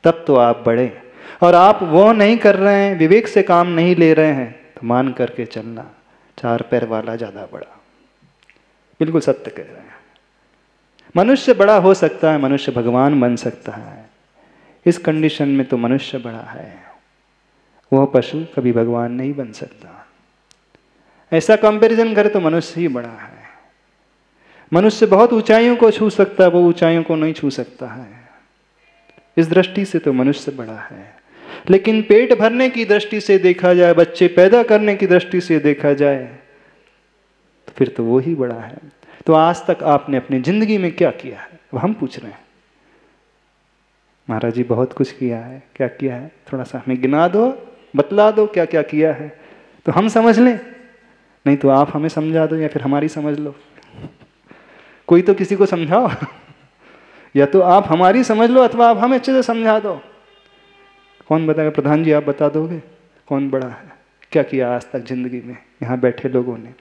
तब तो आप बढ़े। और आप वो नहीं कर रहे हैं, विवेक से काम नहीं ले रहे हैं, तो मान करके चलना, 4 पैर वाला ज़्यादा बड़ा। बिल्कुल सत्य कह रहे हैं। मनुष्य बड़ा हो सकता है, मनुष्य भगवान बन सकता है। इस कंडीशन में तो मनुष्य बड़ा है, वह पशु कभी भगवान नहीं बन सकता। ऐसा कंपैरिजन करे तो मनुष्य ही बड़ा है। मनुष्य बहुत ऊंचाइयों को छू सकता है, वो ऊंचाइयों को नहीं छू सकता है। इस दृष्टि से तो मनुष्य बड़ा है। लेकिन पेट भरने की दृष्टि से देखा जाए, बच्चे पैदा करने की दृष्टि से देखा जाए, तो फिर तो वो ही बड़ा है। तो आज तक आपने अपनी जिंदगी में क्या किया है, अब हम पूछ रहे हैं। महाराज जी बहुत कुछ किया है, क्या किया है, थोड़ा सा हमें गिना दो, बतला दो क्या क्या किया है, तो हम समझ लें। नहीं तो आप हमें समझा दो या फिर हमारी समझ लो। कोई तो किसी को समझाओ। या तो आप हमारी समझ लो अथवा आप हमें अच्छे से समझा दो। कौन बताएगा? प्रधान जी आप बता दोगे कौन बड़ा है, क्या किया आज तक जिंदगी में? यहाँ बैठे लोगों ने,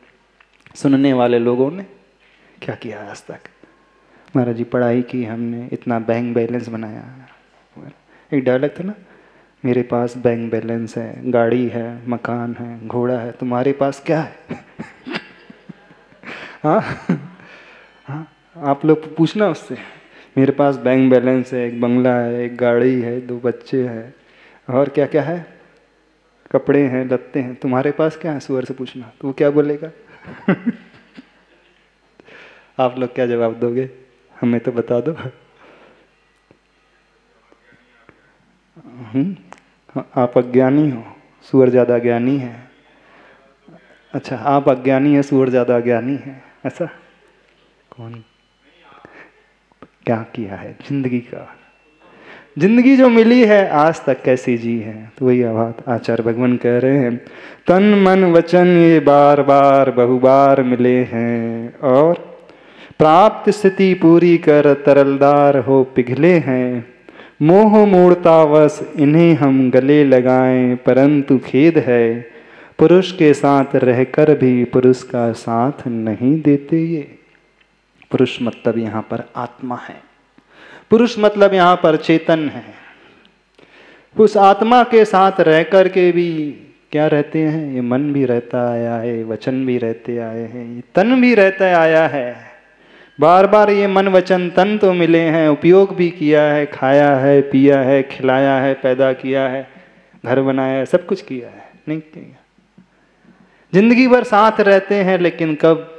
सुनने वाले लोगों ने क्या किया आज तक? महाराज जी पढ़ाई की हमने, इतना बैंक बैलेंस बनाया। एक डायलॉग था ना, मेरे पास बैंक बैलेंस है, गाड़ी है, मकान है, घोड़ा है, तुम्हारे पास क्या है? हाँ हाँ, आप लोग पूछना उससे, मेरे पास बैंक बैलेंस है, एक बंगला है, एक गाड़ी है, 2 बच्चे हैं, और क्या क्या है, कपड़े हैं, लत्ते हैं, तुम्हारे पास क्या है? सुअर से पूछना, तो वो क्या बोलेगा? आप लोग क्या जवाब दोगे? हमें तो बता दो। आप अज्ञानी हो, सुअर ज़्यादा ज्ञानी है। अच्छा, आप अज्ञानी है, सुअर ज़्यादा ज्ञानी है, ऐसा? कौन क्या किया है जिंदगी का? जिंदगी जो मिली है आज तक कैसी जी है? तो वही बात आचार्य भगवान कह रहे हैं, तन मन वचन ये बार बार बहुबार मिले हैं, और प्राप्त स्थिति पूरी कर तरलदार हो पिघले हैं। मोह मूर्तावश इन्हें हम गले लगाएं, परंतु खेद है पुरुष के साथ रहकर भी पुरुष का साथ नहीं देते ये। पुरुष मतलब यहाँ पर आत्मा है, पुरुष मतलब यहाँ पर चेतन है। उस आत्मा के साथ रह कर के भी क्या रहते हैं? ये मन भी रहता आया है, वचन भी रहते आए हैं, ये तन भी रहता आया है। बार बार ये मन वचन तन तो मिले हैं, उपयोग भी किया है, खाया है, पिया है, खिलाया है, पैदा किया है, घर बनाया है, सब कुछ किया है, नहीं किया? जिंदगी भर साथ रहते हैं, लेकिन कब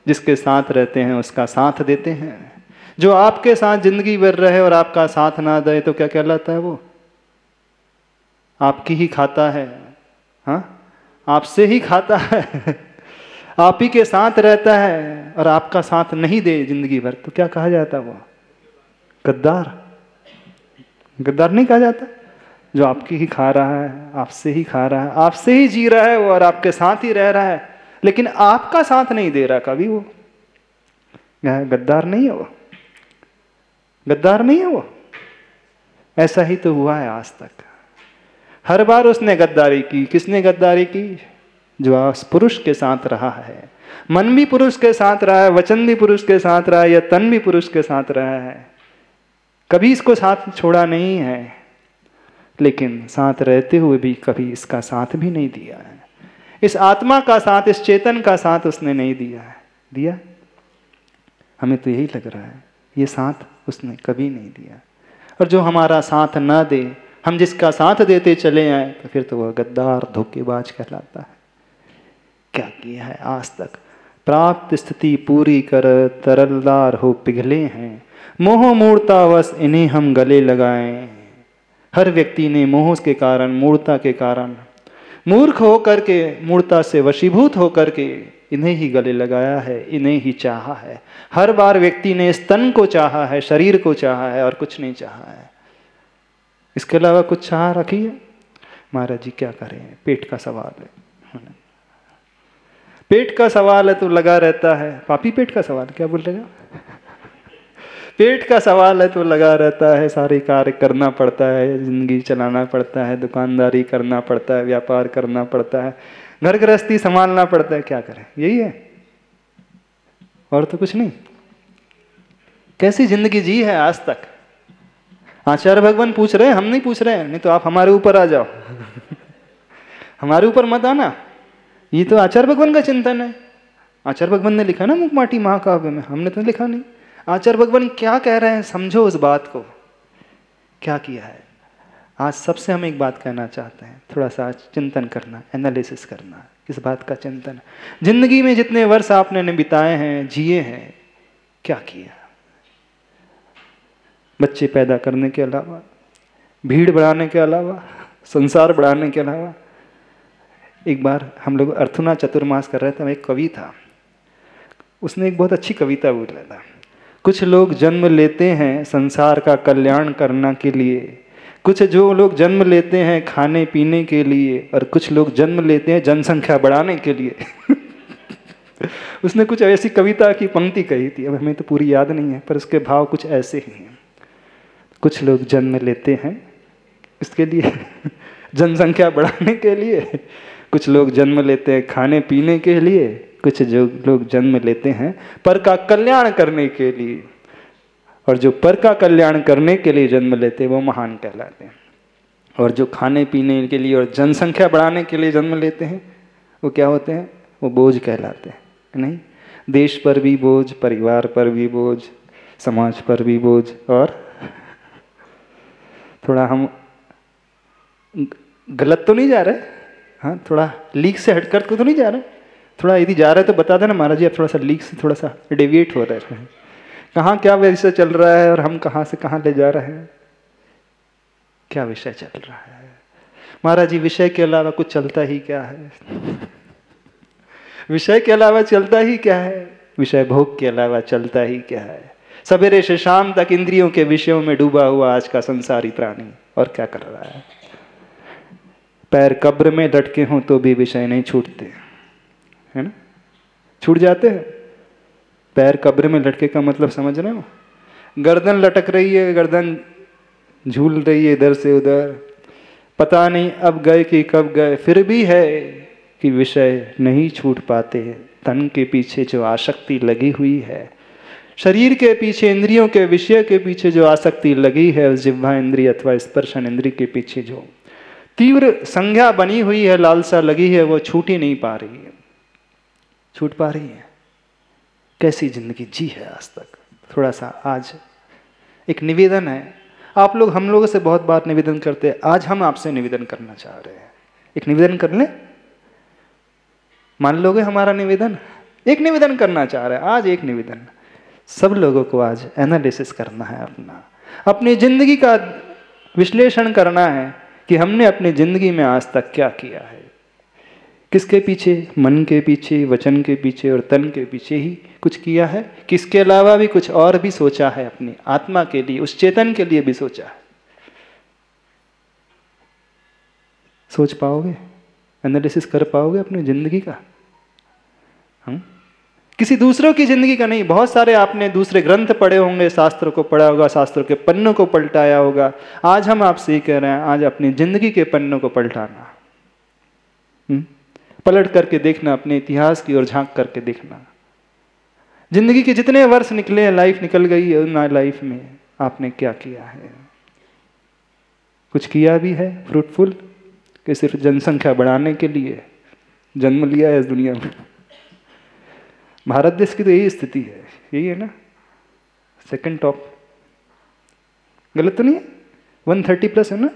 जिसके साथ रहते हैं उसका साथ देते हैं। जो आपके साथ जिंदगी भर रहे और आपका साथ ना दे तो क्या कहलाता है? वो आपकी ही खाता है, हाँ, आपसे ही खाता है, आप ही के साथ रहता है और आपका साथ नहीं दे जिंदगी भर, तो क्या कहा जाता है? वो गद्दार। गद्दार नहीं कहा जाता? जो आपकी ही खा रहा है, आपसे ही खा रहा है, आपसे ही जी रहा है वो, और आपके साथ ही रह रहा है, लेकिन आपका साथ नहीं दे रहा कभी, वो गद्दार नहीं है? वो गद्दार नहीं है वो? ऐसा ही तो हुआ है आज तक। हर बार उसने गद्दारी की। किसने गद्दारी की? जो आज पुरुष के साथ रहा है। मन भी पुरुष के साथ रहा है, वचन भी पुरुष के साथ रहा है, या तन भी पुरुष के साथ रहा है, कभी इसको साथ छोड़ा नहीं है, लेकिन साथ रहते हुए भी कभी इसका साथ भी नहीं दिया है। इस आत्मा का साथ, इस चेतन का साथ उसने नहीं दिया है। दिया? हमें तो यही लग रहा है ये साथ उसने कभी नहीं दिया। और जो हमारा साथ ना दे, हम जिसका साथ देते चले आए, तो फिर तो वह गद्दार, धोखेबाज कहलाता है। क्या किया है आज तक? प्राप्त स्थिति पूरी कर तरलदार हो पिघले हैं, मोह मूर्तावश इन्हें हम गले लगाएं। हर व्यक्ति ने मोह के कारण, मूर्ता के कारण, मूर्ख होकर के, मूर्ता से वशीभूत होकर के इन्हें ही गले लगाया है, इन्हें ही चाहा है। हर बार व्यक्ति ने इस तन को चाहा है, शरीर को चाहा है, और कुछ नहीं चाहा है। इसके अलावा कुछ चाह रखी है? महाराज जी क्या करें, पेट का सवाल है। पेट का सवाल है तो लगा रहता है। पापी पेट का सवाल क्या बोल रहे? पेट का सवाल है तो लगा रहता है, सारे कार्य करना पड़ता है, जिंदगी चलाना पड़ता है, दुकानदारी करना पड़ता है, व्यापार करना पड़ता है, घर गृहस्थी संभालना पड़ता है। क्या करें? यही है, और तो कुछ नहीं। कैसी जिंदगी जी है आज तक? आचार्य भगवान पूछ रहे हैं, हम नहीं पूछ रहे हैं। नहीं तो आप हमारे ऊपर आ जाओ हमारे ऊपर मत आना। ये तो आचार्य भगवान का चिंतन है। आचार्य भगवान ने लिखा ना मुखमाटी महाकाव्य में, हमने तो लिखा नहीं। आचार्य भगवान क्या कह रहे हैं समझो उस बात को, क्या किया है। आज सबसे हम एक बात कहना चाहते हैं, थोड़ा सा आज चिंतन करना, एनालिसिस करना। किस बात का चिंतन है? जिंदगी में जितने वर्ष आपने बिताए हैं, जिए हैं, क्या किया? बच्चे पैदा करने के अलावा, भीड़ बढ़ाने के अलावा, संसार बढ़ाने के अलावा। एक बार हम लोग अर्थुना चतुर्मास कर रहे थे, एक कवि था, उसने एक बहुत अच्छी कविता बोला था। कुछ लोग जन्म लेते हैं संसार का कल्याण करने के लिए, कुछ जो लोग जन्म लेते हैं खाने पीने के लिए, और कुछ लोग जन्म लेते हैं जनसंख्या बढ़ाने के लिए उसने कुछ ऐसी कविता की पंक्ति कही थी, अब हमें तो पूरी याद नहीं है, पर उसके भाव कुछ ऐसे ही हैं। कुछ लोग जन्म लेते हैं इसके लिए जनसंख्या बढ़ाने के लिए, कुछ लोग जन्म लेते हैं खाने पीने के लिए, कुछ जो लोग जन्म लेते हैं पर का कल्याण करने के लिए। और जो पर का कल्याण करने के लिए जन्म लेते हैं वो महान कहलाते हैं, और जो खाने पीने के लिए और जनसंख्या बढ़ाने के लिए जन्म लेते हैं वो क्या होते हैं? वो बोझ कहलाते हैं। नहीं, देश पर भी बोझ, परिवार पर भी बोझ, समाज पर भी बोझ। और थोड़ा हम गलत तो नहीं जा रहे? हाँ, थोड़ा लीक से हटकर तो नहीं जा रहे? थोड़ा यदि जा रहे तो बता देना महाराज जी, आप थोड़ा सा लीक से थोड़ा सा डेविएट हो रहे हैं। कहाँ क्या विषय चल रहा है और हम कहाँ से कहाँ ले जा रहे हैं? क्या विषय चल रहा है महाराज जी? विषय के अलावा कुछ चलता ही क्या है? विषय के अलावा चलता ही क्या है? विषय भोग के अलावा चलता ही क्या है? सवेरे से शाम तक इंद्रियों के विषयों में डूबा हुआ आज का संसारी प्राणी और क्या कर रहा है? पैर कब्र में लटके हों तो भी विषय नहीं छूटते, है ना? छूट जाते हैं। पैर कब्र में लटके का मतलब समझ रहे हो? गर्दन लटक रही है, गर्दन झूल रही है इधर से उधर, पता नहीं अब गए कि कब गए, फिर भी है कि विषय नहीं छूट पाते। तन के पीछे जो आसक्ति लगी हुई है, शरीर के पीछे, इंद्रियों के विषय के पीछे जो आसक्ति लगी है, उस जिह्वा इंद्रिय अथवा स्पर्शन इंद्रिय के पीछे जो तीव्र संज्ञा बनी हुई है, लालसा लगी है, वो छूट ही नहीं पा रही है। छूट पा रही है? कैसी जिंदगी जी है आज तक? थोड़ा सा आज एक निवेदन है। आप लोग हम लोगों से बहुत बार निवेदन करते हैं, आज हम आपसे निवेदन करना चाह रहे हैं। एक निवेदन कर लें? मान लोगे हमारा निवेदन? एक निवेदन करना चाह रहे हैं आज, एक निवेदन। सब लोगों को आज एनालिसिस करना है, अपनी जिंदगी का विश्लेषण करना है कि हमने अपनी जिंदगी में आज तक क्या किया है। किसके पीछे? मन के पीछे, वचन के पीछे और तन के पीछे ही कुछ किया है? किसके अलावा भी कुछ और भी सोचा है? अपनी आत्मा के लिए, उस चेतन के लिए भी सोचा है? सोच पाओगे? एनालिसिस कर पाओगे अपनी जिंदगी का? हम किसी दूसरों की जिंदगी का नहीं। बहुत सारे आपने दूसरे ग्रंथ पढ़े होंगे, शास्त्र को पढ़ा होगा, शास्त्रों के पन्नों को पलटाया होगा। आज हम आपसे ही कह रहे हैं, आज अपनी जिंदगी के पन्नों को पलटाना, पलट करके देखना, अपने इतिहास की ओर झांक करके देखना। जिंदगी के जितने वर्ष निकले हैं, लाइफ निकल गई है, उन लाइफ में आपने क्या किया है? कुछ किया भी है फ्रूटफुल, कि सिर्फ जनसंख्या बढ़ाने के लिए जन्म लिया है इस दुनिया में? भारत देश की तो यही स्थिति है, यही है ना, सेकंड टॉप। गलत तो नहीं है? 130 प्लस है ना,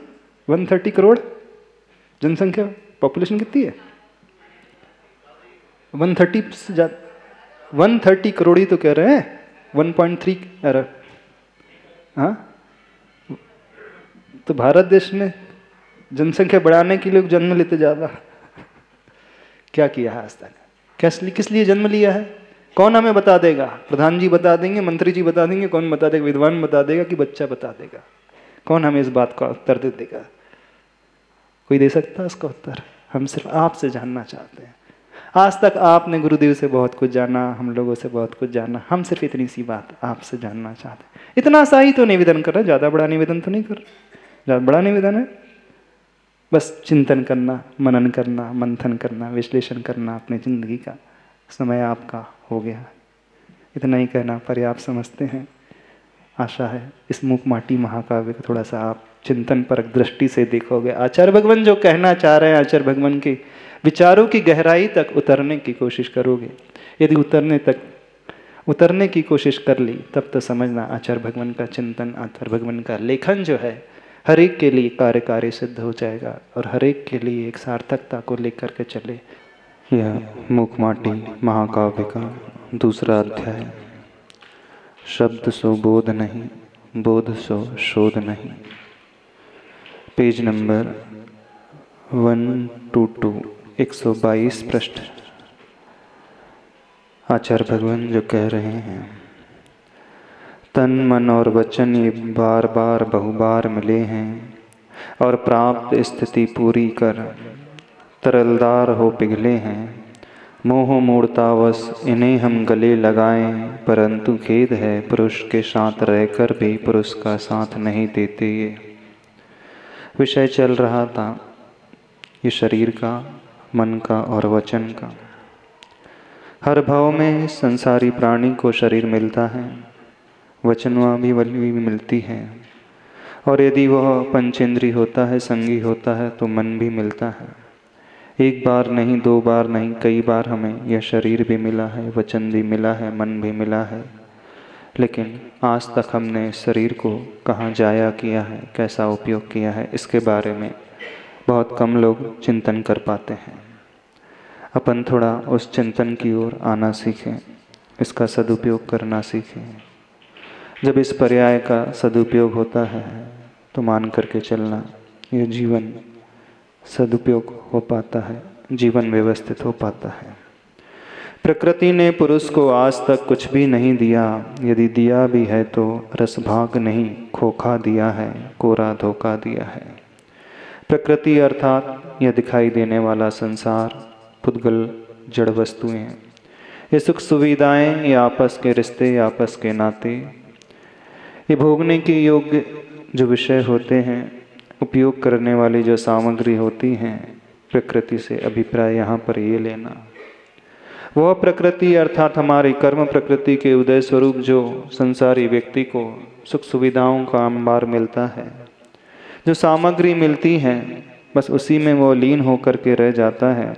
130 करोड़ जनसंख्या, पॉपुलेशन कितनी है? 130 से ज्यादा, 130 करोड़ ही तो कह रहे हैं, 1.3 अरब। हाँ, तो भारत देश में जनसंख्या बढ़ाने के लिए जन्म लेते ज्यादा। क्या किया है आज तक? किस लिए जन्म लिया है? कौन हमें बता देगा? प्रधान जी बता देंगे, मंत्री जी बता देंगे, कौन बता देगा? विद्वान बता देगा कि बच्चा बता देगा? कौन हमें इस बात का उत्तर दे देगा? कोई दे सकता है इसका उत्तर? हम सिर्फ आपसे जानना चाहते हैं। आज तक आपने गुरुदेव से बहुत कुछ जाना, हम लोगों से बहुत कुछ जाना, हम सिर्फ इतनी सी बात आपसे जानना चाहते हैं। इतना सा ही तो निवेदन कर रहे, ज़्यादा बड़ा निवेदन तो नहीं कर रहे। ज़्यादा बड़ा निवेदन है बस चिंतन करना, मनन करना, मंथन करना, विश्लेषण करना अपनी जिंदगी का। समय आपका हो गया, इतना ही कहना पर्याप्त समझते हैं। आशा है इस मूक माटी महाकाव्य को थोड़ा सा आप चिंतन परक दृष्टि से देखोगे। आचार्य भगवान जो कहना चाह रहे हैं, आचार्य भगवान के विचारों की गहराई तक उतरने की कोशिश करोगे। यदि उतरने की कोशिश कर ली तब तो समझना आचार्य भगवान का चिंतन, आचार्य भगवान का लेखन जो है हर एक के लिए कार्यकारी सिद्ध हो जाएगा और हर एक के लिए एक सार्थकता को लेकर के चले। यह मूक माटी महाकाव्य का दूसरा अध्याय। शब्द सो बोध नहीं, बोध सो शोध नहीं। पेज नंबर 122, 122 पृष्ठ। आचार्य भगवान जो कह रहे हैं, तन मन और वचन ये बार बार बहुबार मिले हैं और प्राप्त स्थिति पूरी कर तरलदार हो पिघले हैं। मोह मूर्तावश इन्हें हम गले लगाएं, परंतु खेद है पुरुष के साथ रहकर भी पुरुष का साथ नहीं देते। ये विषय चल रहा था ये शरीर का, मन का और वचन का। हर भाव में संसारी प्राणी को शरीर मिलता है, वचनवा भी मिलती है, और यदि वह पंचेंद्री होता है, संगी होता है, तो मन भी मिलता है। एक बार नहीं, दो बार नहीं, कई बार हमें यह शरीर भी मिला है, वचन भी मिला है, मन भी मिला है, लेकिन आज तक हमने शरीर को कहाँ जाया किया है, कैसा उपयोग किया है, इसके बारे में बहुत कम लोग चिंतन कर पाते हैं। अपन थोड़ा उस चिंतन की ओर आना सीखें, इसका सदुपयोग करना सीखें। जब इस पर्याय का सदुपयोग होता है तो मान करके चलना, यह जीवन सदुपयोग हो पाता है, जीवन व्यवस्थित हो पाता है। प्रकृति ने पुरुष को आज तक कुछ भी नहीं दिया, यदि दिया भी है तो रसभाग नहीं, खोखा दिया है, कोरा धोखा दिया है। प्रकृति अर्थात यह दिखाई देने वाला संसार, पुद्गल, जड़ वस्तुएं, ये सुख सुविधाएं, ये आपस के रिश्ते, ये आपस के नाते, ये भोगने के योग्य जो विषय होते हैं, उपयोग करने वाली जो सामग्री होती हैं, प्रकृति से अभिप्राय यहाँ पर ये लेना। वह प्रकृति अर्थात हमारी कर्म प्रकृति के उदय स्वरूप जो संसारी व्यक्ति को सुख सुविधाओं का अंबार मिलता है, जो सामग्री मिलती है, बस उसी में वो लीन होकर के रह जाता है।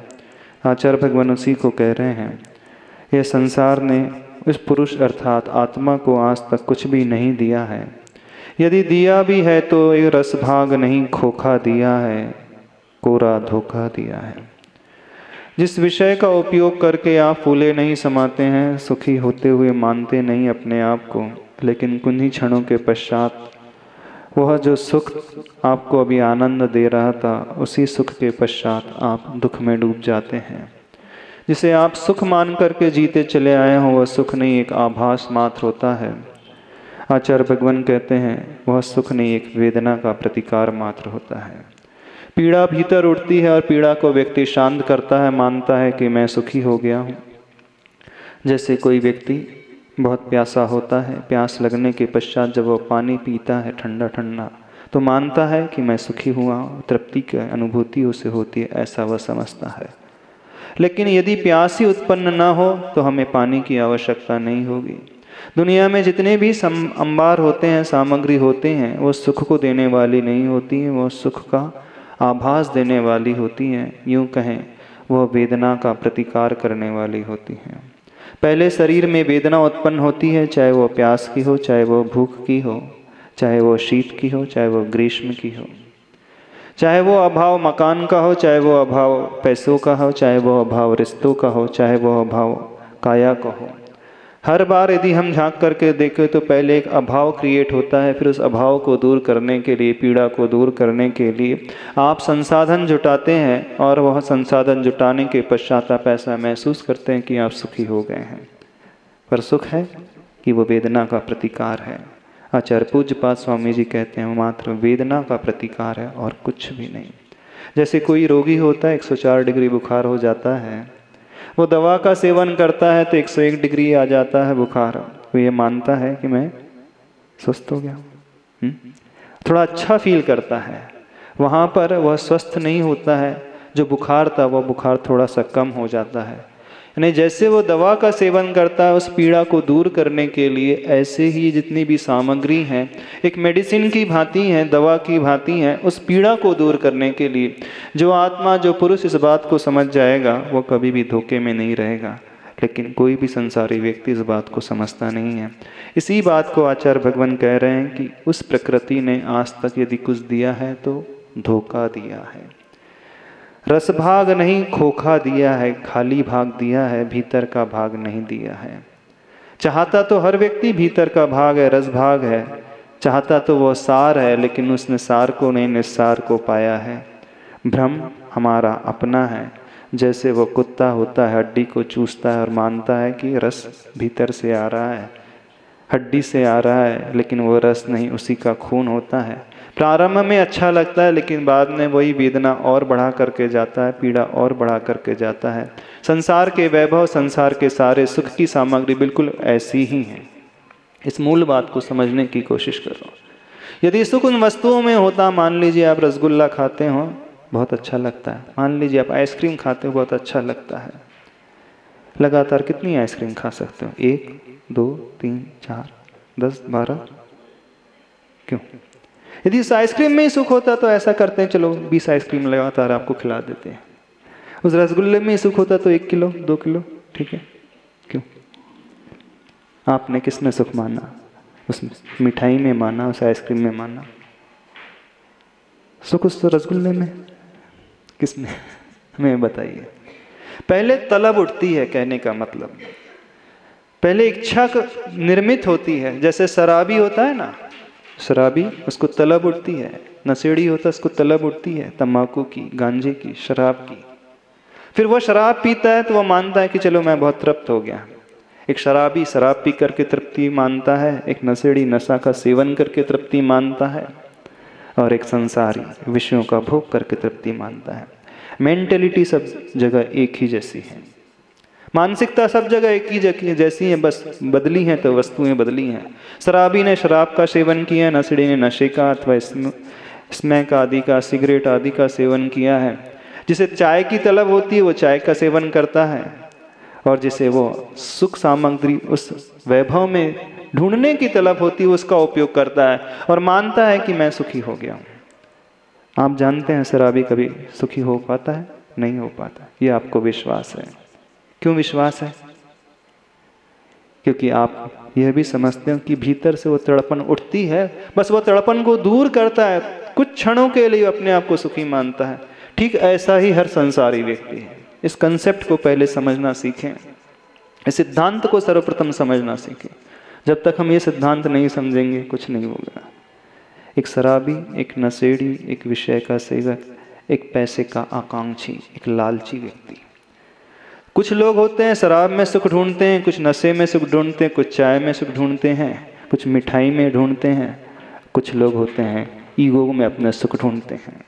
आचार्य भगवान उसी को कह रहे हैं, यह संसार ने इस पुरुष अर्थात आत्मा को आज तक कुछ भी नहीं दिया है। यदि दिया भी है तो एक रसभाग नहीं, खोखा दिया है, कोरा धोखा दिया है। जिस विषय का उपयोग करके आप फूले नहीं समाते हैं, सुखी होते हुए मानते नहीं अपने आप को, लेकिन कुछ ही क्षणों के पश्चात वह जो सुख आपको अभी आनंद दे रहा था, उसी सुख के पश्चात आप दुख में डूब जाते हैं। जिसे आप सुख मान करके जीते चले आए हो, वह सुख नहीं, एक आभास मात्र होता है। आचार्य भगवान कहते हैं वह सुख नहीं, एक वेदना का प्रतिकार मात्र होता है। पीड़ा भीतर उठती है और पीड़ा को व्यक्ति शांत करता है, मानता है कि मैं सुखी हो गया हूँ। जैसे कोई व्यक्ति बहुत प्यासा होता है, प्यास लगने के पश्चात जब वह पानी पीता है ठंडा ठंडा, तो मानता है कि मैं सुखी हुआ, तृप्ति की अनुभूति उसे होती है, ऐसा वह समझता है। लेकिन यदि प्यास ही उत्पन्न ना हो तो हमें पानी की आवश्यकता नहीं होगी। दुनिया में जितने भी अंबार होते हैं, सामग्री होते हैं, वो सुख को देने वाली नहीं होती हैं, वो सुख का आभास देने वाली होती हैं। यूँ कहें वह वेदना का प्रतिकार करने वाली होती हैं। पहले शरीर में वेदना उत्पन्न होती है, चाहे वो प्यास की हो, चाहे वो भूख की हो, चाहे वो शीत की हो, चाहे वो ग्रीष्म की हो, चाहे वो अभाव मकान का हो, चाहे वो अभाव पैसों का हो, चाहे वो अभाव रिश्तों का हो, चाहे वो अभाव काया का हो। हर बार यदि हम झांक करके देखें तो पहले एक अभाव क्रिएट होता है, फिर उस अभाव को दूर करने के लिए, पीड़ा को दूर करने के लिए आप संसाधन जुटाते हैं, और वह संसाधन जुटाने के पश्चात आप ऐसा महसूस करते हैं कि आप सुखी हो गए हैं। पर सुख है कि वो वेदना का प्रतिकार है। आचार्य पूज्यपाद स्वामी जी कहते हैं मात्र वेदना का प्रतिकार है और कुछ भी नहीं। जैसे कोई रोगी होता है, 104 डिग्री बुखार हो जाता है, वो दवा का सेवन करता है तो 101 डिग्री आ जाता है बुखार, वो ये मानता है कि मैं स्वस्थ हो गया, थोड़ा अच्छा फील करता है। वहाँ पर वह स्वस्थ नहीं होता है, जो बुखार था वह बुखार थोड़ा सा कम हो जाता है। यानी जैसे वो दवा का सेवन करता है उस पीड़ा को दूर करने के लिए, ऐसे ही जितनी भी सामग्री हैं एक मेडिसिन की भांति हैं, दवा की भांति हैं उस पीड़ा को दूर करने के लिए। जो आत्मा, जो पुरुष इस बात को समझ जाएगा वो कभी भी धोखे में नहीं रहेगा। लेकिन कोई भी संसारी व्यक्ति इस बात को समझता नहीं है। इसी बात को आचार्य भगवान कह रहे हैं कि उस प्रकृति ने आज तक यदि कुछ दिया है तो धोखा दिया है। रस भाग नहीं खोखा दिया है, खाली भाग दिया है, भीतर का भाग नहीं दिया है। चाहता तो हर व्यक्ति भीतर का भाग है, रस भाग है, चाहता तो वह सार है, लेकिन उसने सार को नहीं निस्सार को पाया है। भ्रम हमारा अपना है। जैसे वो कुत्ता होता है, हड्डी को चूसता है और मानता है कि रस भीतर से आ रहा है, हड्डी से आ रहा है, लेकिन वो रस नहीं, उसी का खून होता है। प्रारंभ में अच्छा लगता है, लेकिन बाद में वही वेदना और बढ़ा करके जाता है, पीड़ा और बढ़ा करके जाता है। संसार के वैभव, संसार के सारे सुख की सामग्री बिल्कुल ऐसी ही है। इस मूल बात को समझने की कोशिश करो। यदि सुख उन वस्तुओं में होता, मान लीजिए आप रसगुल्ला खाते हो, बहुत अच्छा लगता है। मान लीजिए आप आइसक्रीम खाते हो, बहुत अच्छा लगता है। लगातार कितनी आइसक्रीम खा सकते हो? 1, 2, 3, 4, 10, 12? क्यों? यदि इस आइसक्रीम में ही सुख होता तो ऐसा करते हैं, चलो 20 आइसक्रीम लगातार आपको खिला देते हैं। उस रसगुल्ले में ही सुख होता तो 1 किलो 2 किलो, ठीक है। क्यों? आपने किसमें सुख माना? उस मिठाई में माना, उस आइसक्रीम में माना? सुख उस रसगुल्ले में किसमें? हमें बताइए। पहले तलब उठती है, कहने का मतलब पहले इच्छा निर्मित होती है। जैसे शराबी होता है ना, शराबी, उसको तलब उठती है। नशेड़ी होता है, उसको तलब उठती है तंबाकू की, गांजे की, शराब की। फिर वो शराब पीता है तो वो मानता है कि चलो मैं बहुत तृप्त हो गया। एक शराबी शराब पी करके तृप्ति मानता है, एक नशेड़ी नशा का सेवन करके तृप्ति मानता है, और एक संसारी विषयों का भोग करके तृप्ति मानता है। मेंटेलिटी सब जगह एक ही जैसी है, मानसिकता सब जगह एक ही जैसी है, बस बदली हैं तो वस्तुएं बदली हैं। शराबी ने शराब का सेवन किया, नशेड़ी ने नशे का अथवा स्मैक आदि का, सिगरेट आदि का सेवन किया है। जिसे चाय की तलब होती है वो चाय का सेवन करता है, और जिसे वो सुख सामग्री उस वैभव में ढूंढने की तलब होती है उसका उपयोग करता है और मानता है कि मैं सुखी हो गया हूँ। आप जानते हैं शराबी कभी सुखी हो पाता है? नहीं हो पाता। ये आपको विश्वास है। क्यों विश्वास है? क्योंकि आप यह भी समझते हो कि भीतर से वो तड़पन उठती है, बस वो तड़पन को दूर करता है, कुछ क्षणों के लिए अपने आप को सुखी मानता है। ठीक ऐसा ही हर संसारी व्यक्ति है। इस कंसेप्ट को पहले समझना सीखें, इस सिद्धांत को सर्वप्रथम समझना सीखें। जब तक हम ये सिद्धांत नहीं समझेंगे कुछ नहीं होगा। एक शराबी, एक नशेड़ी, एक विषय का सेवक, एक पैसे का आकांक्षी, एक लालची व्यक्ति। कुछ लोग होते हैं शराब में सुख ढूंढते हैं, कुछ नशे में सुख ढूंढते हैं, कुछ चाय में सुख ढूंढते हैं, कुछ मिठाई में ढूंढते हैं। कुछ लोग होते हैं ईगो में अपना सुख ढूंढते हैं।